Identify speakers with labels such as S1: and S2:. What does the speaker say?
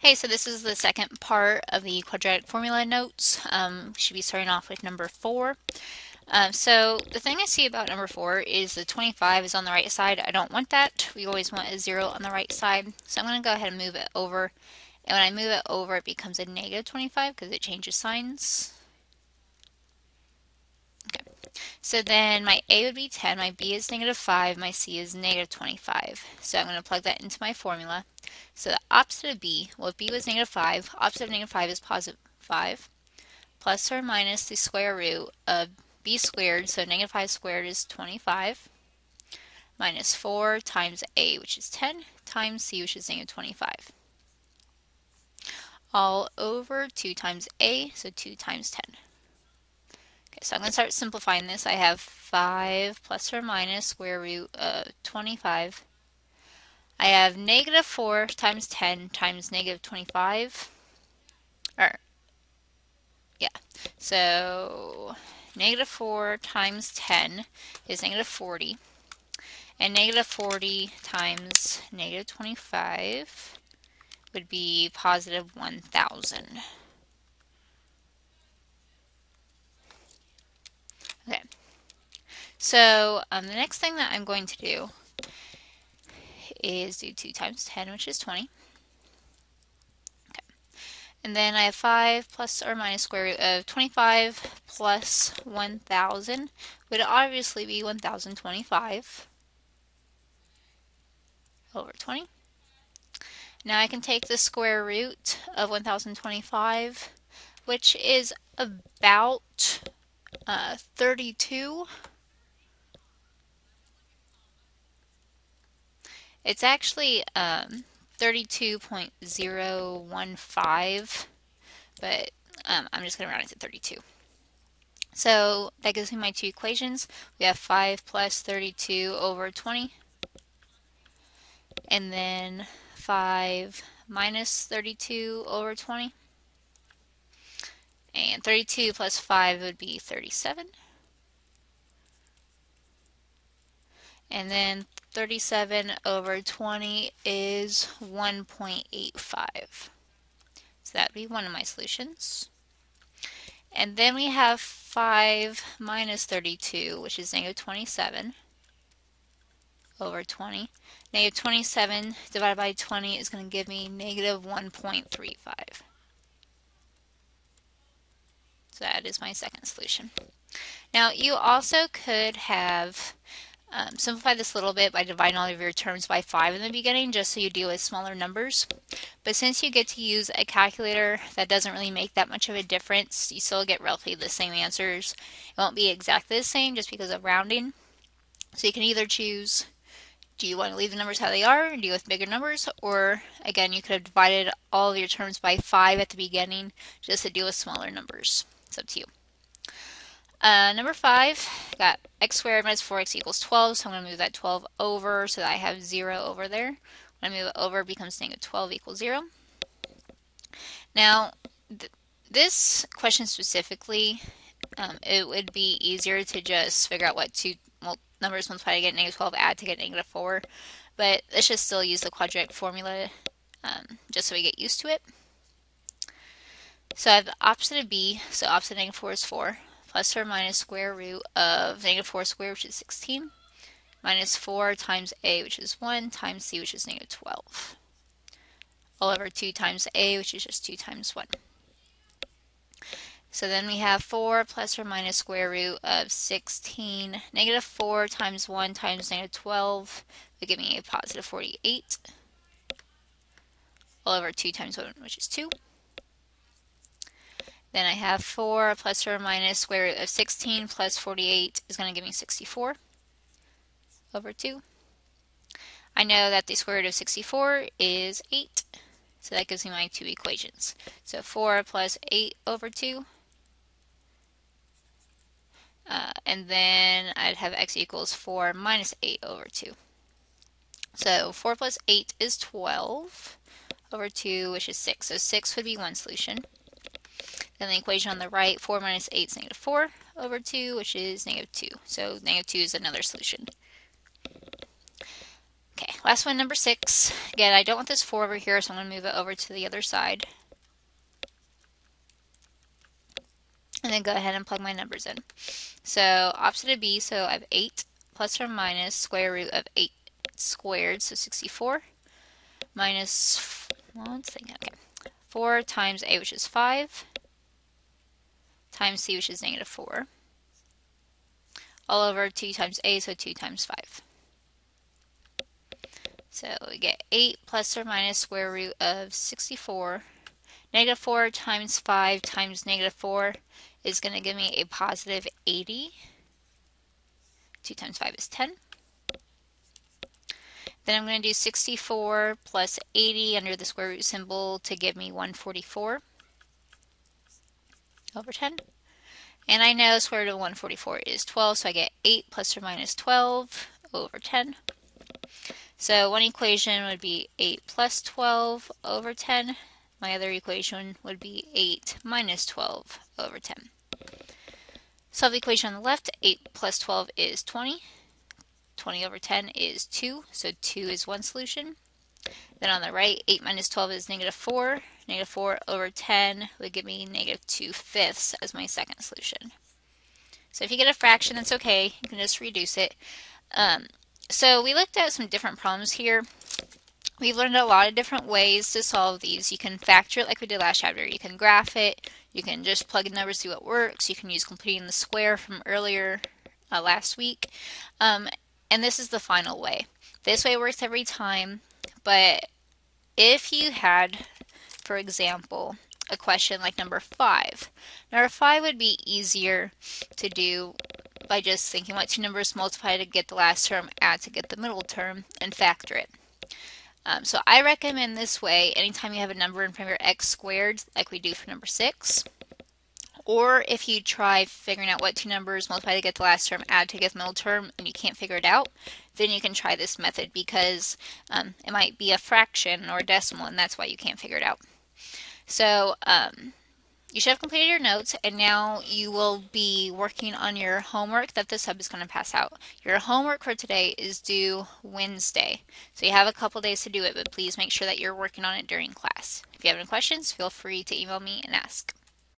S1: Hey, so this is the second part of the quadratic formula notes. Should be starting off with number 4. So the thing I see about number 4 is the 25 is on the right side. I don't want that. We always want a 0 on the right side. So I'm going to go ahead and move it over. And when I move it over, it becomes a negative 25 because it changes signs. Okay. So then my A would be 10, my B is negative 5, my C is negative 25. So I'm going to plug that into my formula. So the opposite of B, well, if B was negative 5, opposite of negative 5 is positive 5, plus or minus the square root of B squared, so negative 5 squared is 25, minus 4 times A, which is 10, times C, which is negative 25. All over 2 times A, so 2 times 10. Okay, so I'm going to start simplifying this. I have 5 plus or minus square root of 25. I have negative 4 times 10 times negative 25. Or, yeah. So, negative 4 times 10 is negative 40. And negative 40 times negative 25 would be positive 1,000. Okay. So, the next thing that I'm going to do is do 2 times 10, which is 20. And then I have 5 plus or minus square root of 25 plus 1,000 would obviously be 1,025 over 20. Now I can take the square root of 1,025, which is about 32. It's actually 32.015, but I'm just going to round it to 32. So that gives me my two equations. We have 5 plus 32 over 20, and then 5 minus 32 over 20. And 32 plus 5 would be 37. And then 37 over 20 is 1.85. So that would be one of my solutions. And then we have 5 minus 32, which is negative 27 over 20. Negative 27 divided by 20 is going to give me negative 1.35. So that is my second solution. Now you also could have simplified this a little bit by dividing all of your terms by 5 in the beginning, just so you deal with smaller numbers. But since you get to use a calculator, that doesn't really make that much of a difference. You still get roughly the same answers. It won't be exactly the same just because of rounding. So you can either choose, do you want to leave the numbers how they are and deal with bigger numbers, or again, you could have divided all of your terms by 5 at the beginning just to deal with smaller numbers. It's up to you. Number 5, got x squared minus 4x equals 12, so I'm going to move that 12 over so that I have 0 over there. When I move it over, it becomes negative 12 equals 0. Now, this question specifically, it would be easier to just figure out what two numbers multiplied to get negative 12 add to get negative 4, but let's just still use the quadratic formula just so we get used to it. So I have the opposite of b, so opposite of negative 4 is 4, plus or minus square root of negative 4 squared, which is 16, minus 4 times a, which is 1, times c, which is negative 12, all over 2 times a, which is just 2 times 1. So then we have 4 plus or minus square root of 16. Negative 4 times 1 times negative 12 would give me a positive 48. All over 2 times 1, which is 2. Then I have 4 plus or minus square root of 16 plus 48 is going to give me 64 over 2. I know that the square root of 64 is 8. So that gives me my two equations. So 4 plus 8 over 2. And then I'd have x equals 4 minus 8 over 2. So 4 plus 8 is 12 over 2, which is 6. So 6 would be one solution. Then the equation on the right, 4 minus 8 is negative 4 over 2, which is negative 2. So negative 2 is another solution. Okay, last one, number 6. Again, I don't want this 4 over here, so I'm going to move it over to the other side. And then go ahead and plug my numbers in. So opposite of b, so I have 8 plus or minus square root of 8 squared, so 64, minus, well, let's think, okay, 4 times a, which is 5, times c, which is negative 4, all over 2 times a, so 2 times 5. So we get 8 plus or minus square root of 64. Negative 4 times 5 times negative 4 is going to give me a positive 80. 2 times 5 is 10. Then I'm going to do 64 plus 80 under the square root symbol to give me 144 over 10. And I know square root of 144 is 12, so I get 8 plus or minus 12 over 10. So one equation would be 8 plus 12 over 10. My other equation would be 8 minus 12 over 10. Solve the equation on the left. 8 plus 12 is 20. 20 over 10 is 2, so 2 is one solution. Then on the right, 8 minus 12 is negative 4. Negative 4 over 10 would give me negative 2/5 as my second solution. So if you get a fraction, that's okay. You can just reduce it. So we looked at some different problems here. We've learned a lot of different ways to solve these. You can factor it like we did last chapter. You can graph it. You can just plug in numbers, see what works. You can use completing the square from earlier last week. And this is the final way. This way works every time, but if you had, for example, a question like number 5. Number 5 would be easier to do by just thinking what two numbers multiply to get the last term, add to get the middle term, and factor it. So I recommend this way anytime you have a number in front of your x squared, like we do for number 6. Or if you try figuring out what two numbers multiply to get the last term, add to get the middle term, and you can't figure it out, then you can try this method because it might be a fraction or a decimal, and that's why you can't figure it out. So you should have completed your notes, and now you will be working on your homework that the sub is going to pass out. Your homework for today is due Wednesday, so you have a couple days to do it, but please make sure that you're working on it during class. If you have any questions, feel free to email me and ask.